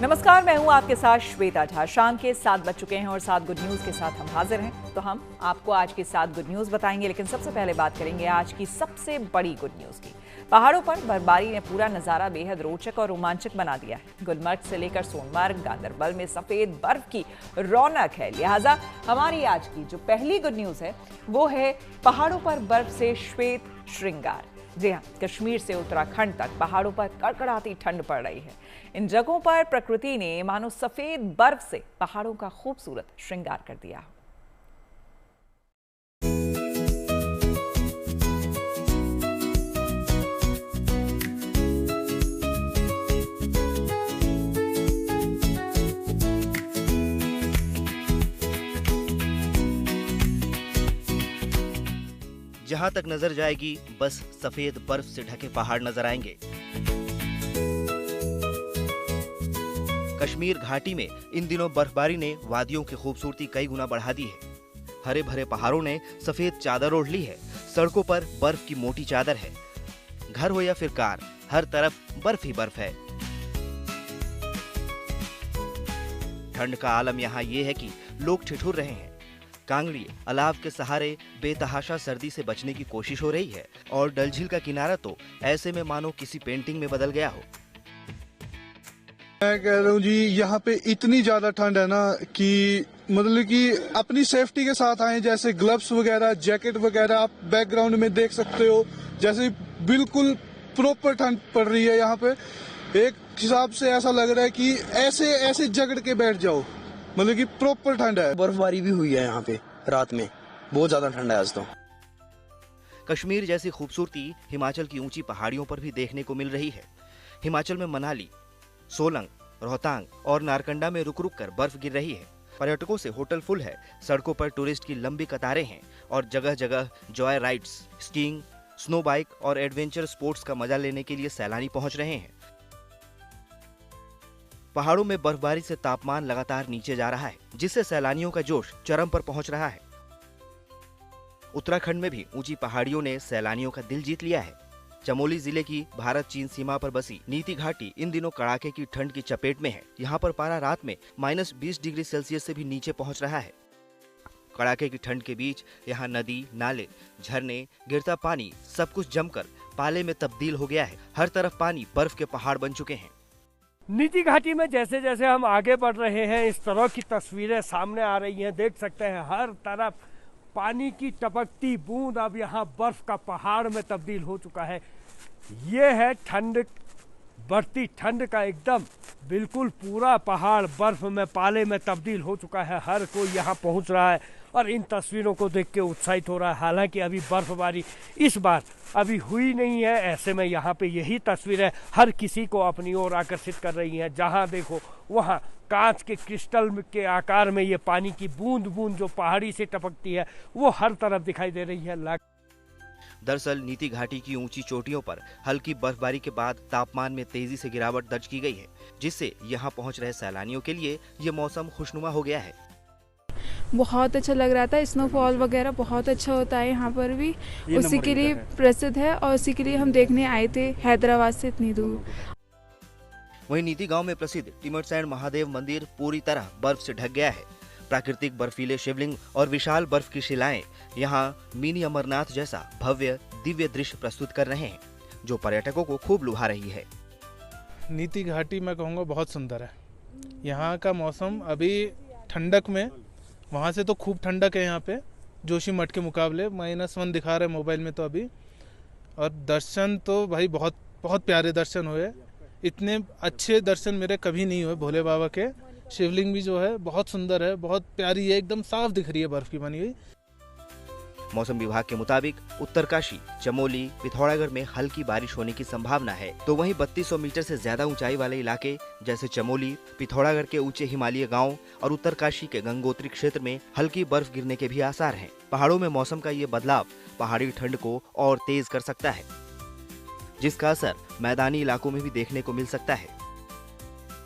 नमस्कार, मैं हूं आपके साथ श्वेता झा। शाम के 7 बज चुके हैं और 7 गुड न्यूज के साथ हम हाजिर हैं। तो हम आपको आज की 7 गुड न्यूज बताएंगे, लेकिन सबसे पहले बात करेंगे आज की सबसे बड़ी गुड न्यूज की। पहाड़ों पर बर्फबारी ने पूरा नजारा बेहद रोचक और रोमांचक बना दिया है। गुलमर्ग से लेकर सोनमर्ग, गांदरबल में सफेद बर्फ की रौनक है। लिहाजा हमारी आज की जो पहली गुड न्यूज है वो है पहाड़ों पर बर्फ से श्वेत श्रृंगार। जी हाँ, कश्मीर से उत्तराखंड तक पहाड़ों पर कड़कड़ाती ठंड पड़ रही है। इन जगहों पर प्रकृति ने मानो सफेद बर्फ से पहाड़ों का खूबसूरत श्रृंगार कर दिया। जहां तक नजर जाएगी बस सफेद बर्फ से ढके पहाड़ नजर आएंगे। कश्मीर घाटी में इन दिनों बर्फबारी ने वादियों की खूबसूरती कई गुना बढ़ा दी है। हरे भरे पहाड़ों ने सफेद चादर ओढ़ ली है। सड़कों पर बर्फ की मोटी चादर है। घर हो या फिर कार, हर तरफ बर्फ ही बर्फ है। ठंड का आलम यहाँ ये है कि लोग ठिठुर रहे हैं। कांगड़ी अलाव के सहारे बेतहाशा सर्दी से बचने की कोशिश हो रही है और डल झील का किनारा तो ऐसे में मानो किसी पेंटिंग में बदल गया हो। मैं कह रहा हूँ जी, यहाँ पे इतनी ज्यादा ठंड है ना कि मतलब कि अपनी सेफ्टी के साथ आए। जैसे ग्लव्स वगैरह, जैकेट वगैरह आप बैकग्राउंड में देख सकते हो। जैसे बिल्कुल प्रॉपर ठंड पड़ रही है यहाँ पे। एक हिसाब से ऐसा लग रहा है कि ऐसे जगड़ के बैठ जाओ, मतलब कि प्रॉपर ठंड है। बर्फबारी भी हुई है यहाँ पे रात में, बहुत ज्यादा ठंड है आज तो। कश्मीर जैसी खूबसूरती हिमाचल की ऊंची पहाड़ियों पर भी देखने को मिल रही है। हिमाचल में मनाली, सोलंग, रोहतांग और नारकंडा में रुक रुक कर बर्फ गिर रही है। पर्यटकों से होटल फुल है। सड़कों पर टूरिस्ट की लंबी कतारें हैं और जगह जगह Joy rides, skiing, snow bike और एडवेंचर स्पोर्ट्स का मजा लेने के लिए सैलानी पहुंच रहे हैं। पहाड़ों में बर्फबारी से तापमान लगातार नीचे जा रहा है, जिससे सैलानियों का जोश चरम पर पहुंच रहा है। उत्तराखंड में भी ऊंची पहाड़ियों ने सैलानियों का दिल जीत लिया है। चमोली जिले की भारत चीन सीमा पर बसी नीति घाटी इन दिनों कड़ाके की ठंड की चपेट में है। यहाँ पर पारा रात में -20 डिग्री सेल्सियस से भी नीचे पहुँच रहा है। कड़ाके की ठंड के बीच यहाँ नदी, नाले, झरने, गिरता पानी सब कुछ जमकर पाले में तब्दील हो गया है। हर तरफ पानी बर्फ के पहाड़ बन चुके हैं। नीति घाटी में जैसे जैसे हम आगे बढ़ रहे हैं, इस तरह की तस्वीरें सामने आ रही हैं। देख सकते हैं हर तरफ पानी की टपकती बूंद अब यहाँ बर्फ का पहाड़ में तब्दील हो चुका है। ये है ठंड, बढ़ती ठंड का एकदम बिल्कुल पूरा पहाड़ बर्फ में पाले में तब्दील हो चुका है। हर कोई यहाँ पहुँच रहा है और इन तस्वीरों को देख के उत्साहित हो रहा है। हालांकि अभी बर्फबारी इस बार अभी हुई नहीं है। ऐसे में यहाँ पे यही तस्वीरें हर किसी को अपनी ओर आकर्षित कर रही हैं। जहाँ देखो वहाँ कांच के क्रिस्टल के आकार में ये पानी की बूंद बूंद जो पहाड़ी से टपकती है वो हर तरफ दिखाई दे रही है। दरअसल नीति घाटी की ऊंची चोटियों पर हल्की बर्फबारी के बाद तापमान में तेजी से गिरावट दर्ज की गई है, जिससे यहाँ पहुँच रहे सैलानियों के लिए ये मौसम खुशनुमा हो गया है। बहुत अच्छा लग रहा था। स्नोफॉल वगैरह बहुत अच्छा होता है यहाँ पर भी, उसी के लिए प्रसिद्ध है और उसी के लिए हम देखने आए थे हैदराबाद से इतनी दूर। वहीं नीति गांव में प्रसिद्ध टिमरसैंड महादेव मंदिर पूरी तरह बर्फ से ढक गया है। प्राकृतिक बर्फीले शिवलिंग और विशाल बर्फ की शिलाएं यहाँ मिनी अमरनाथ जैसा भव्य दिव्य दृश्य प्रस्तुत कर रहे हैं, जो पर्यटकों को खूब लुभा रही है। नीति घाटी मैं कहूँगा बहुत सुंदर है। यहाँ का मौसम अभी ठंडक में, वहाँ से तो खूब ठंडक है यहाँ पे, जोशीमठ के मुकाबले -1 दिखा रहे मोबाइल में तो अभी। और दर्शन तो भाई बहुत बहुत प्यारे दर्शन हुए। इतने अच्छे दर्शन मेरे कभी नहीं हुए भोले बाबा के। शिवलिंग भी जो है बहुत सुंदर है, बहुत प्यारी है, एकदम साफ दिख रही है बर्फ की बनी हुई। मौसम विभाग के मुताबिक उत्तरकाशी, चमोली, पिथौरागढ़ में हल्की बारिश होने की संभावना है। तो वहीं 3200 मीटर से ज्यादा ऊंचाई वाले इलाके जैसे चमोली, पिथौरागढ़ के ऊंचे हिमालयी गांव और उत्तरकाशी के गंगोत्री क्षेत्र में हल्की बर्फ गिरने के भी आसार हैं। पहाड़ों में मौसम का ये बदलाव पहाड़ी ठंड को और तेज कर सकता है, जिसका असर मैदानी इलाकों में भी देखने को मिल सकता है।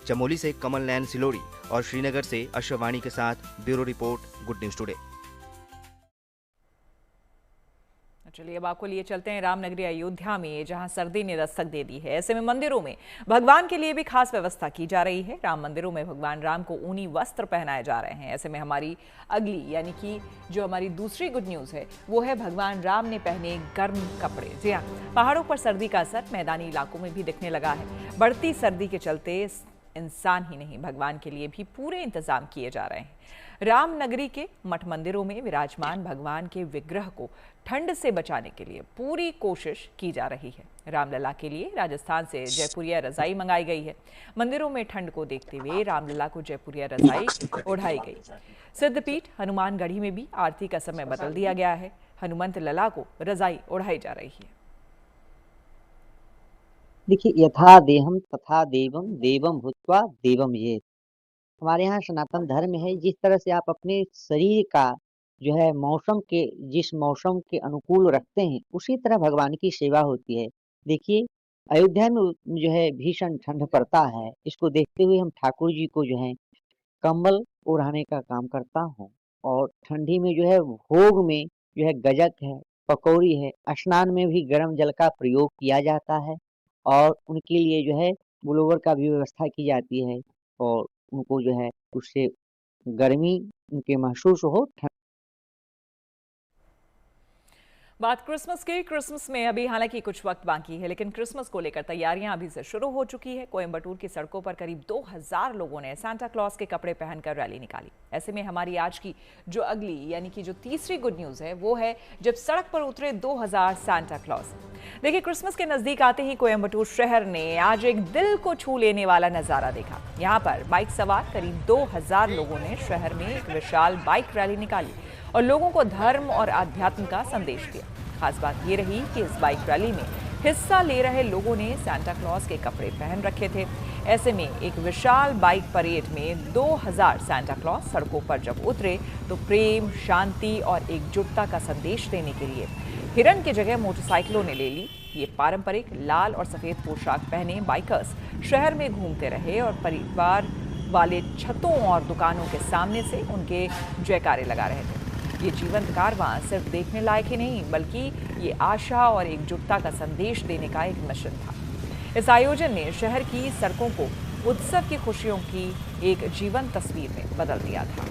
चमोली से कमल नैन सिलोड़ी और श्रीनगर से अश्ववाणी के साथ bureau report, good news today. चलिए अब आपको लिए चलते हैं रामनगरी अयोध्या में, जहां सर्दी ने दस्तक दे दी है। ऐसे में मंदिरों में भगवान के लिए भी खास व्यवस्था की जा रही है। राम मंदिरों में भगवान राम को ऊनी वस्त्र पहनाए जा रहे हैं। ऐसे में हमारी अगली यानी कि जो हमारी दूसरी गुड न्यूज़ है वो है भगवान राम ने पहने गर्म कपड़े। जी हाँ, पहाड़ों पर सर्दी का असर मैदानी इलाकों में भी दिखने लगा है। बढ़ती सर्दी के चलते इंसान ही नहीं, भगवान के लिए भी पूरे इंतजाम किए जा रहे हैं। रामनगरी के मठ मंदिरों में विराजमान भगवान के विग्रह को ठंड से बचाने के लिए पूरी कोशिश की जा रही है। रामलला के लिए राजस्थान से जयपुरिया रजाई मंगाई गई है। मंदिरों में ठंड को देखते हुए रामलला को जयपुरिया रजाई ओढ़ाई गई। सिद्धपीठ हनुमानगढ़ी में भी आरती का समय बदल दिया गया है। हनुमंत लला को रजाई ओढ़ाई जा रही है। देखिए, यथा देहम तथा देवम, देवम भूत्वा देवम ये हमारे यहाँ सनातन धर्म है। जिस तरह से आप अपने शरीर का जो है जिस मौसम के अनुकूल रखते हैं, उसी तरह भगवान की सेवा होती है। देखिए, अयोध्या में जो है भीषण ठंड पड़ता है। इसको देखते हुए हम ठाकुर जी को जो है कंबल ओढ़ाने का काम करता हूँ। और ठंडी में जो है भोग में जो है गजक है, पकौड़ी है, स्नान में भी गर्म जल का प्रयोग किया जाता है। और उनके लिए जो है ब्लोवर का भी व्यवस्था की जाती है। और उनको जो है उससे गर्मी उनके महसूस हो। बात क्रिसमस की। क्रिसमस में अभी हालांकि कुछ वक्त बाकी है, लेकिन क्रिसमस को लेकर तैयारियां अभी से शुरू हो चुकी है। कोयम्बटूर की सड़कों पर करीब 2000 लोगों ने सांता क्लॉज के कपड़े पहनकर रैली निकाली। ऐसे में हमारी आज की जो अगली यानी कि जो तीसरी गुड न्यूज़ है वो है जब सड़क पर उतरे 2000 सांता क्लॉज। देखिए, क्रिसमस के नजदीक आते ही कोयम्बटूर शहर ने आज एक दिल को छू लेने वाला नजारा देखा। यहाँ पर बाइक सवार करीब 2000 लोगों ने शहर में एक विशाल बाइक रैली निकाली और लोगों को धर्म और आध्यात्म का संदेश दिया। खास बात ये रही कि इस बाइक रैली में हिस्सा ले रहे लोगों ने सांता क्लॉज के कपड़े पहन रखे थे। ऐसे में एक विशाल बाइक परेड में 2000 सांता क्लॉज सड़कों पर जब उतरे तो प्रेम, शांति और एकजुटता का संदेश देने के लिए हिरन की जगह मोटरसाइकिलों ने ले ली। ये पारंपरिक लाल और सफेद पोशाक पहने बाइकर्स शहर में घूमते रहे और परिवार वाले छतों और दुकानों के सामने से उनके जयकारे लगा रहे थे। ये जीवंत कारवां सिर्फ देखने लायक ही नहीं बल्कि ये आशा और एकजुटता का संदेश देने का एक मिशन था। इस आयोजन ने शहर की सड़कों को उत्सव की खुशियों की एक जीवंत तस्वीर में बदल दिया था।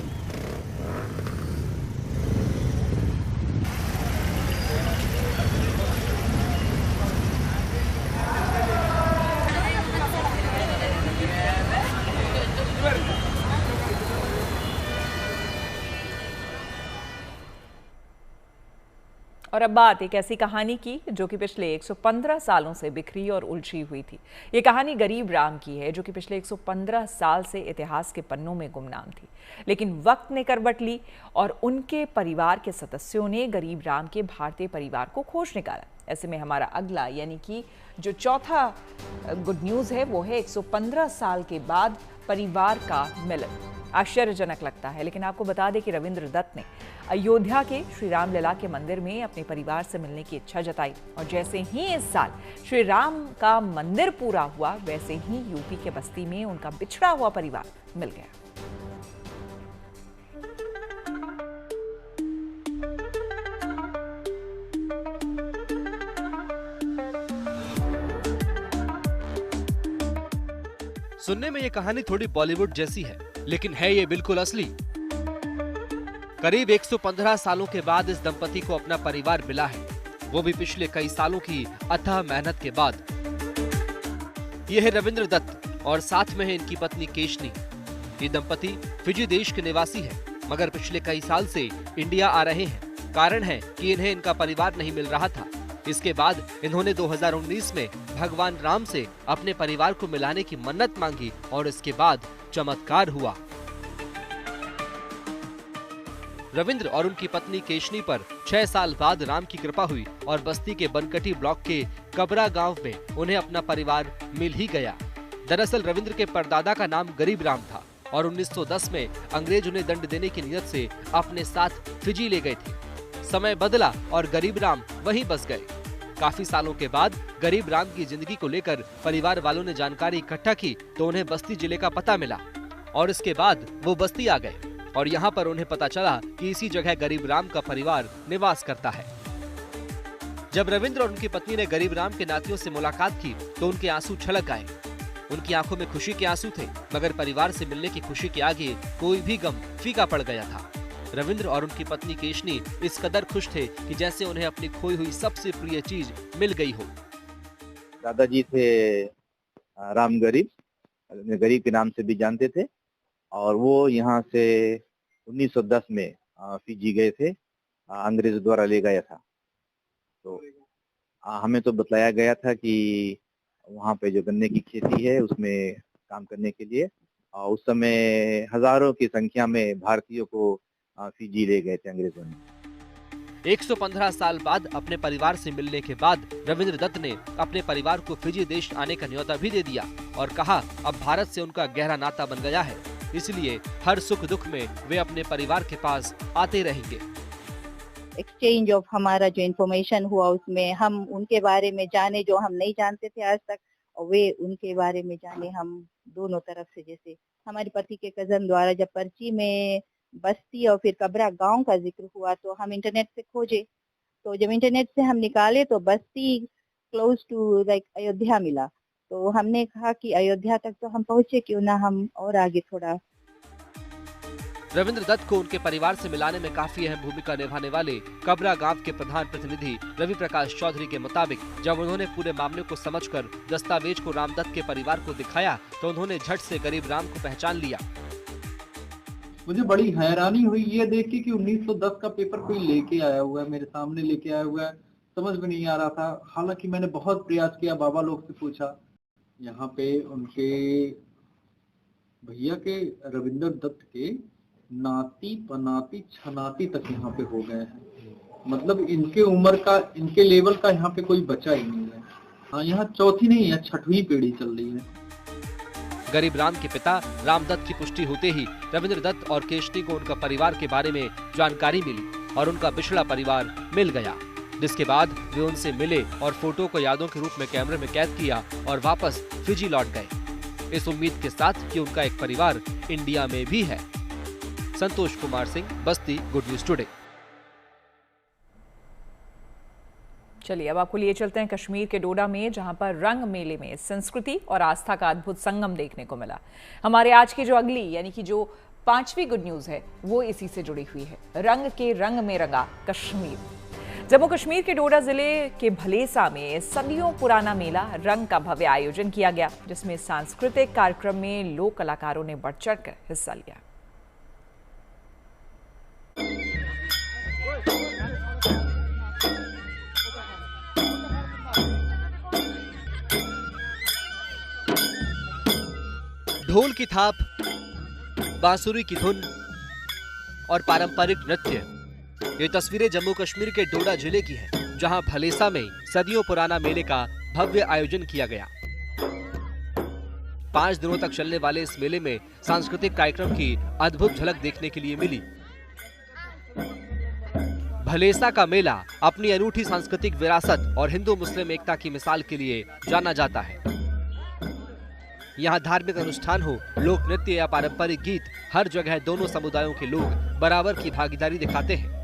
और अब बात एक ऐसी कहानी की जो कि पिछले 115 सालों से बिखरी और उलझी हुई थी। ये कहानी गरीब राम की है जो कि पिछले 115 साल से इतिहास के पन्नों में गुमनाम थी। लेकिन वक्त ने करवट ली और उनके परिवार के सदस्यों ने गरीब राम के भारतीय परिवार को खोज निकाला। ऐसे में हमारा अगला यानी कि जो चौथा गुड न्यूज़ है वो है 115 साल के बाद परिवार का मिलन। आश्चर्यजनक लगता है, लेकिन आपको बता दें कि रविंद्र दत्त ने अयोध्या के श्री रामलला के मंदिर में अपने परिवार से मिलने की इच्छा जताई और जैसे ही इस साल श्री राम का मंदिर पूरा हुआ वैसे ही यूपी के बस्ती में उनका बिछड़ा हुआ परिवार मिल गया। सुनने में ये कहानी थोड़ी बॉलीवुड जैसी है, लेकिन है ये बिल्कुल असली। करीब 115 सालों के बाद इस दंपति को अपना परिवार मिला है, वो भी पिछले कई सालों की अथाह मेहनत के बाद। ये है रविंद्र दत्त और साथ में है इनकी पत्नी केशनी। ये दंपति फिजी देश के निवासी है, मगर पिछले कई साल से इंडिया आ रहे हैं। कारण है कि इन्हें इनका परिवार नहीं मिल रहा था। इसके बाद इन्होंने 2019 में भगवान राम से अपने परिवार को मिलाने की मन्नत मांगी और इसके बाद चमत्कार हुआ। रविंद्र और उनकी पत्नी केशनी पर 6 साल बाद राम की कृपा हुई और बस्ती के बनकटी ब्लॉक के कबरा गांव में उन्हें अपना परिवार मिल ही गया। दरअसल रविंद्र के परदादा का नाम गरीब राम था और 1910 में अंग्रेज उन्हें दंड देने की नियत से अपने साथ फिजी ले गए थे। समय बदला और गरीब राम वहीं बस गए। काफी सालों के बाद गरीब राम की जिंदगी को लेकर परिवार वालों ने जानकारी इकट्ठा की तो उन्हें बस्ती जिले का पता मिला और इसके बाद वो बस्ती आ गए और यहाँ पर उन्हें पता चला कि इसी जगह गरीब राम का परिवार निवास करता है। जब रविंद्र और उनकी पत्नी ने गरीब राम के नातियों से मुलाकात की तो उनके आंसू छलक आए। उनकी आंखों में खुशी के आंसू थे, मगर परिवार से मिलने की खुशी के आगे कोई भी गम फीका पड़ गया था। रविंद्र और उनकी पत्नी केशनी इस कदर खुश थे कि जैसे उन्हें अपनी खोई हुई सबसे प्रिय चीज मिल गई हो। दादाजी थे राम गरीब, गरीब के नाम से भी जानते थे, और वो यहाँ से 1910 में फिजी गए थे, अंग्रेजों द्वारा ले गया था। तो हमें तो बतलाया गया था कि वहाँ पे जो गन्ने की खेती है उसमें काम करने के लिए, उस समय हजारों की संख्या में भारतीयों को फिजी ले गए थे अंग्रेजों ने। 115 साल बाद अपने परिवार से मिलने के बाद रविंद्र दत्त ने अपने परिवार को फिजी देश आने का न्योता भी दे दिया और कहा अब भारत से उनका गहरा नाता बन गया है, इसलिए हर सुख दुख में वे अपने परिवार के पास आते रहेंगे। एक्सचेंज ऑफ हमारा जो इन्फॉर्मेशन हुआ उसमें हम उनके बारे में जाने जो हम नहीं जानते थे आज तक, और वे उनके बारे में जाने हम दोनों तरफ से। जैसे हमारे पति के कजन द्वारा जब पर्ची में बस्ती और फिर कबरा गांव का जिक्र हुआ तो हम इंटरनेट से खोजे, तो जब इंटरनेट से हम निकाले तो बस्ती क्लोज टू लाइक अयोध्या मिला। तो हमने कहा कि अयोध्या तक तो हम पहुंचे, क्यों ना हम और आगे थोड़ा। रविंद्र दत्त को उनके परिवार से मिलाने में काफी अहम भूमिका निभाने वाले कबरा गांव के प्रधान प्रतिनिधि रवि प्रकाश चौधरी के मुताबिक जब उन्होंने पूरे मामले को समझकर दस्तावेज को राम दत्त के परिवार को दिखाया तो उन्होंने झट से गरीब राम को पहचान लिया। मुझे बड़ी हैरानी हुई ये देख के कि 1910 का पेपर कोई लेके आया हुआ है, मेरे सामने लेके आया हुआ है, समझ में नहीं आ रहा था। हालांकि मैंने बहुत प्रयास किया, बाबा लोग से पूछा, यहाँ पे उनके भैया के रविंद्र दत्त के नाती पनाती छनाती तक यहाँ पे हो गए हैं। मतलब इनके उम्र का, इनके लेवल का यहाँ पे कोई बचा ही नहीं है। हाँ, यहाँ चौथी नहीं है, छठवीं पीढ़ी चल रही है। गरीब राम के पिता राम दत्त की पुष्टि होते ही रविंद्र दत्त और केशनी को उनका परिवार के बारे में जानकारी मिली और उनका पिछड़ा परिवार मिल गया, जिसके बाद वे उनसे मिले और फोटो को यादों के रूप में कैमरे में कैद किया और वापस फिजी लौट गए, इस उम्मीद के साथ कि उनका एक परिवार इंडिया में भी है। संतोष कुमार सिंह, बस्ती, गुड न्यूज टुडे। चलिए अब आपको लिए चलते हैं कश्मीर के डोडा में, जहां पर रंग मेले में संस्कृति और आस्था का अद्भुत संगम देखने को मिला। हमारे आज की जो अगली यानी कि जो 5वीं गुड न्यूज है वो इसी से जुड़ी हुई है। रंग के रंग में रंगा कश्मीर। जम्मू कश्मीर के डोडा जिले के भलेसा में सदियों पुराना मेला रंग का भव्य आयोजन किया गया, जिसमें सांस्कृतिक कार्यक्रम में लोक कलाकारों ने बढ़ चढ़कर हिस्सा लिया। ढोल की थाप, बांसुरी की धुन और पारंपरिक नृत्य, ये तस्वीरें जम्मू कश्मीर के डोडा जिले की हैं, जहां भलेसा में सदियों पुराना मेले का भव्य आयोजन किया गया। 5 दिनों तक चलने वाले इस मेले में सांस्कृतिक कार्यक्रम की अद्भुत झलक देखने के लिए मिली। भलेसा का मेला अपनी अनूठी सांस्कृतिक विरासत और हिंदू मुस्लिम एकता की मिसाल के लिए जाना जाता है। यहाँ धार्मिक अनुष्ठान हो, लोक नृत्य या पारंपरिक गीत, हर जगह दोनों समुदायों के लोग बराबर की भागीदारी दिखाते हैं।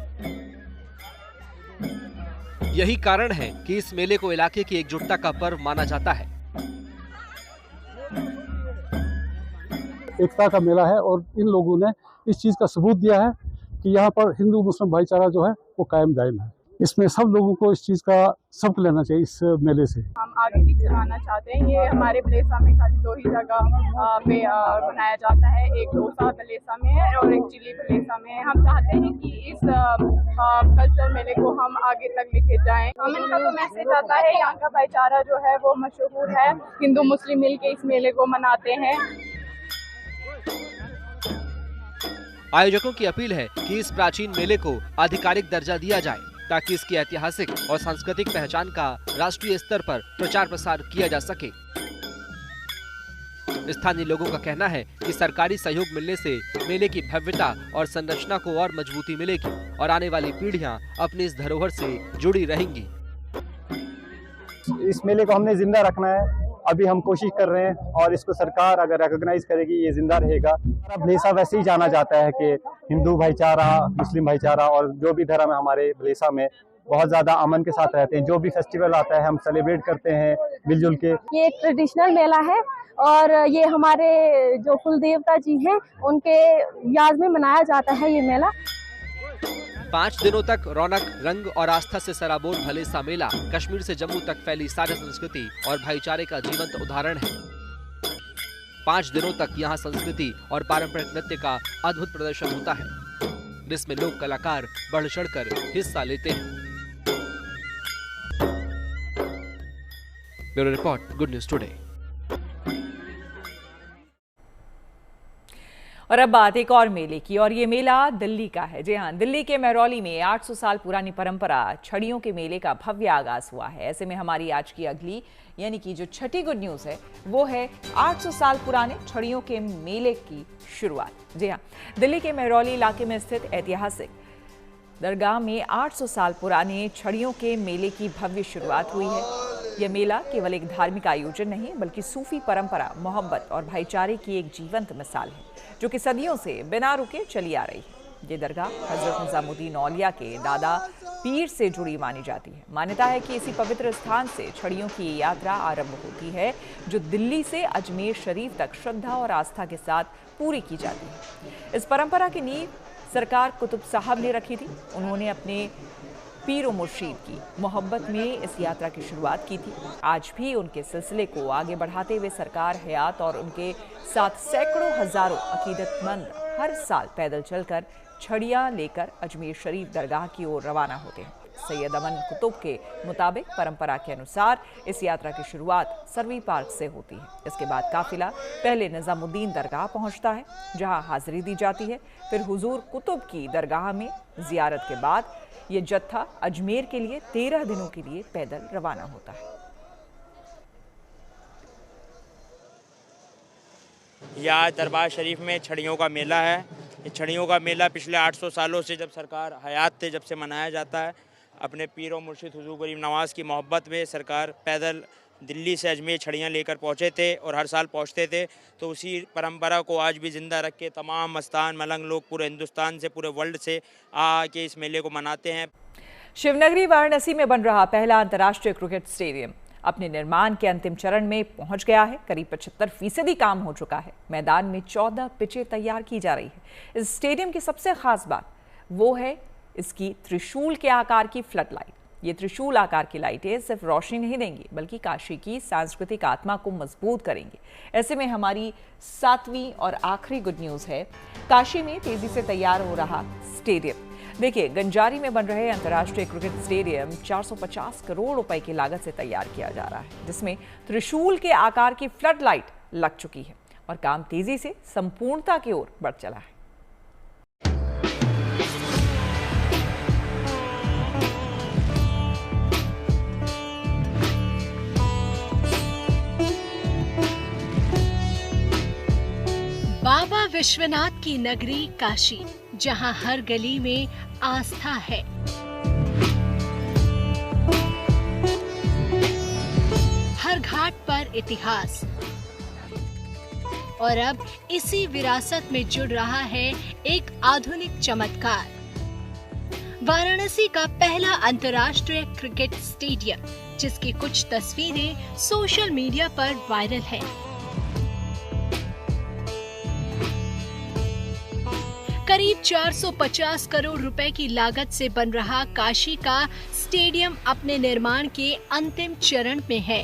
यही कारण है कि इस मेले को इलाके की एकजुटता का पर्व माना जाता है। एकता का मेला है और इन लोगों ने इस चीज का सबूत दिया है कि यहाँ पर हिंदू मुस्लिम भाईचारा जो है वो कायम दायम है। इसमें सब लोगों को इस चीज का सबक लेना चाहिए इस मेले से। हम आगे भी चलाना चाहते हैं। ये हमारे भलेसा में खाली 2 ही जगह पे बनाया जाता है, एक डोसा भलेसा में है और एक चिली भलेसा में है। हम चाहते हैं कि इस कल्चर मेले को हम आगे तक लेके जाएं। इनका तो मैसेज आता है, यहाँ का भाईचारा जो है वो मशहूर है, हिंदू मुस्लिम मिल के इस मेले को मनाते हैं। आयोजकों की अपील है कि इस प्राचीन मेले को आधिकारिक दर्जा दिया जाए ताकि इसकी ऐतिहासिक और सांस्कृतिक पहचान का राष्ट्रीय स्तर पर प्रचार प्रसार किया जा सके। स्थानीय लोगों का कहना है कि सरकारी सहयोग मिलने से मेले की भव्यता और संरचना को और मजबूती मिलेगी और आने वाली पीढ़ियां अपनी इस धरोहर से जुड़ी रहेंगी। इस मेले को हमने जिंदा रखना है, अभी हम कोशिश कर रहे हैं और इसको सरकार अगर रिकॉग्नाइज करेगी ये जिंदा रहेगा। भलेसा वैसे ही जाना जाता है कि हिंदू भाईचारा, मुस्लिम भाईचारा और जो भी धर्म है हमारे भलेसा में बहुत ज़्यादा अमन के साथ रहते हैं। जो भी फेस्टिवल आता है हम सेलिब्रेट करते हैं मिलजुल के। ये एक ट्रेडिशनल मेला है और ये हमारे जो कुल देवता जी हैं उनके याद में मनाया जाता है ये मेला। 5 दिनों तक रौनक, रंग और आस्था से सराबोर भलेसा मेला कश्मीर से जम्मू तक फैली साझा संस्कृति और भाईचारे का जीवंत उदाहरण है। 5 दिनों तक यहाँ संस्कृति और पारंपरिक नृत्य का अद्भुत प्रदर्शन होता है, जिसमें लोक कलाकार बढ़ चढ़कर हिस्सा लेते हैं। Bureau report, good news today. और अब बात एक और मेले की, और ये मेला दिल्ली का है। जी हाँ, दिल्ली के महरौली में 800 साल पुरानी परंपरा छड़ियों के मेले का भव्य आगाज हुआ है। ऐसे में हमारी आज की अगली यानी कि जो छठी गुड न्यूज़ है वो है 800 साल पुराने छड़ियों के मेले की शुरुआत। जी हाँ, दिल्ली के महरौली इलाके में स्थित ऐतिहासिक दरगाह में 800 साल पुराने छड़ियों के मेले की भव्य शुरुआत हुई है। यह मेला केवल एक धार्मिक आयोजन नहीं बल्कि सूफी परंपरा, मोहब्बत और भाईचारे की एक जीवंत मिसाल है जो कि सदियों से बिना रुके चली आ रही है। ये दरगाह हजरत निजामुद्दीन औलिया के दादा पीर से जुड़ी मानी जाती है। मान्यता है कि इसी पवित्र स्थान से छड़ियों की यात्रा आरंभ होती है जो दिल्ली से अजमेर शरीफ तक श्रद्धा और आस्था के साथ पूरी की जाती है। इस परंपरा की नींव सरकार कुतुब साहब ने रखी थी। उन्होंने अपने पीर मुर्शीद की मोहब्बत में इस यात्रा की शुरुआत की थी। आज भी उनके सिलसिले को आगे बढ़ाते हुए सरकार, हयात और उनके साथ सैकड़ों हजारों अकीदतमंद हर साल पैदल चलकर छड़ियां लेकर अजमेर शरीफ दरगाह की ओर रवाना होते हैं। सैयद अमन कुतुब के मुताबिक परंपरा के अनुसार इस यात्रा की शुरुआत सरवी पार्क से होती है। इसके बाद काफिला पहले निजामुद्दीन दरगाह पहुंचता है जहां हाजिरी दी जाती है। फिर हुजूर कुतुब की दरगाह में जियारत के बाद ये जत्था अजमेर के लिए 13 दिनों के लिए पैदल रवाना होता है। यह दरबार शरीफ में छड़ियों का मेला है। ये छड़ियों का मेला पिछले 800 सालों से, जब सरकार हयात थे, जब से मनाया जाता है। अपने पीर और मुर्शिद हुजूर गरीब नवाज की मोहब्बत में सरकार पैदल दिल्ली से अजमेर छड़ियाँ लेकर पहुँचे थे और हर साल पहुँचते थे। तो उसी परंपरा को आज भी जिंदा रख के तमाम मस्तान मलंग लोग पूरे हिंदुस्तान से, पूरे वर्ल्ड से आके इस मेले को मनाते हैं। शिवनगरी वाराणसी में बन रहा पहला अंतर्राष्ट्रीय क्रिकेट स्टेडियम अपने निर्माण के अंतिम चरण में पहुंच गया है। करीब 75% काम हो चुका है। मैदान में 14 पिचें तैयार की जा रही है। इस स्टेडियम की सबसे खास बात वो है इसकी त्रिशूल के आकार की फ्लड लाइट। ये त्रिशूल आकार की लाइटें सिर्फ रोशनी नहीं देंगी बल्कि काशी की सांस्कृतिक आत्मा को मजबूत करेंगी। ऐसे में हमारी 7वीं और आखिरी गुड न्यूज़ है, काशी में तेजी से तैयार हो रहा स्टेडियम। देखिए, गंजारी में बन रहे अंतर्राष्ट्रीय क्रिकेट स्टेडियम 450 करोड़ रुपए की लागत से तैयार किया जा रहा है, जिसमें त्रिशूल के आकार की फ्लड लाइट लग चुकी है और काम तेजी से संपूर्णता की ओर बढ़ चला है। बाबा विश्वनाथ की नगरी काशी, जहां हर गली में आस्था है, हर घाट पर इतिहास, और अब इसी विरासत में जुड़ रहा है एक आधुनिक चमत्कार। वाराणसी का पहला अंतर्राष्ट्रीय क्रिकेट स्टेडियम, जिसकी कुछ तस्वीरें सोशल मीडिया पर वायरल हैं। करीब 450 करोड़ रुपए की लागत से बन रहा काशी का स्टेडियम अपने निर्माण के अंतिम चरण में है।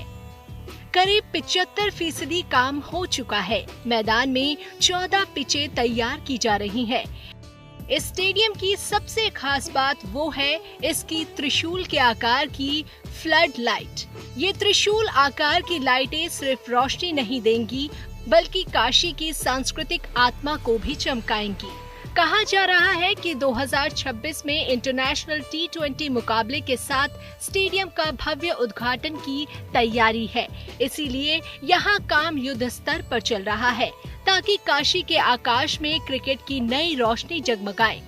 करीब 75% काम हो चुका है। मैदान में 14 पिचें तैयार की जा रही हैं। इस स्टेडियम की सबसे खास बात वो है इसकी त्रिशूल के आकार की फ्लड लाइट। ये त्रिशूल आकार की लाइटें सिर्फ रोशनी नहीं देंगी बल्कि काशी की सांस्कृतिक आत्मा को भी चमकाएंगी। कहा जा रहा है कि 2026 में इंटरनेशनल T20 मुकाबले के साथ स्टेडियम का भव्य उद्घाटन की तैयारी है। इसीलिए यहाँ काम युद्ध स्तर पर चल रहा है ताकि काशी के आकाश में क्रिकेट की नई रोशनी जगमगाए।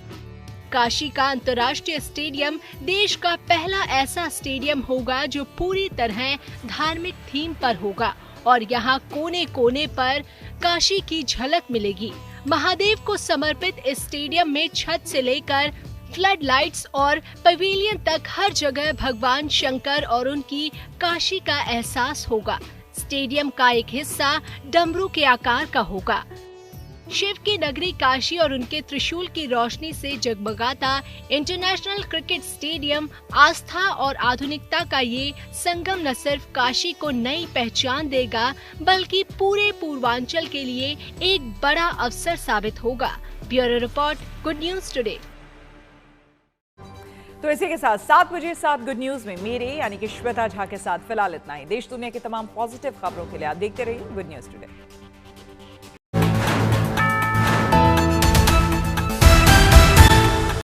काशी का अंतर्राष्ट्रीय स्टेडियम देश का पहला ऐसा स्टेडियम होगा जो पूरी तरह धार्मिक थीम पर होगा और यहाँ कोने कोने पर काशी की झलक मिलेगी। महादेव को समर्पित इस स्टेडियम में छत से लेकर फ्लड लाइट्स और पवेलियन तक हर जगह भगवान शंकर और उनकी काशी का एहसास होगा। स्टेडियम का एक हिस्सा डमरू के आकार का होगा। शिव की नगरी काशी और उनके त्रिशूल की रोशनी से जगमगाता इंटरनेशनल क्रिकेट स्टेडियम आस्था और आधुनिकता का ये संगम न सिर्फ काशी को नई पहचान देगा बल्कि पूरे पूर्वांचल के लिए एक बड़ा अवसर साबित होगा। Bureau report, good news today. तो इसी के साथ 7 बजे 7 गुड न्यूज में मेरे यानी कि श्वेता झा के साथ फिलहाल इतना ही। देश दुनिया की तमाम पॉजिटिव खबरों के लिए आप देखते रहिए गुड न्यूज टुडे।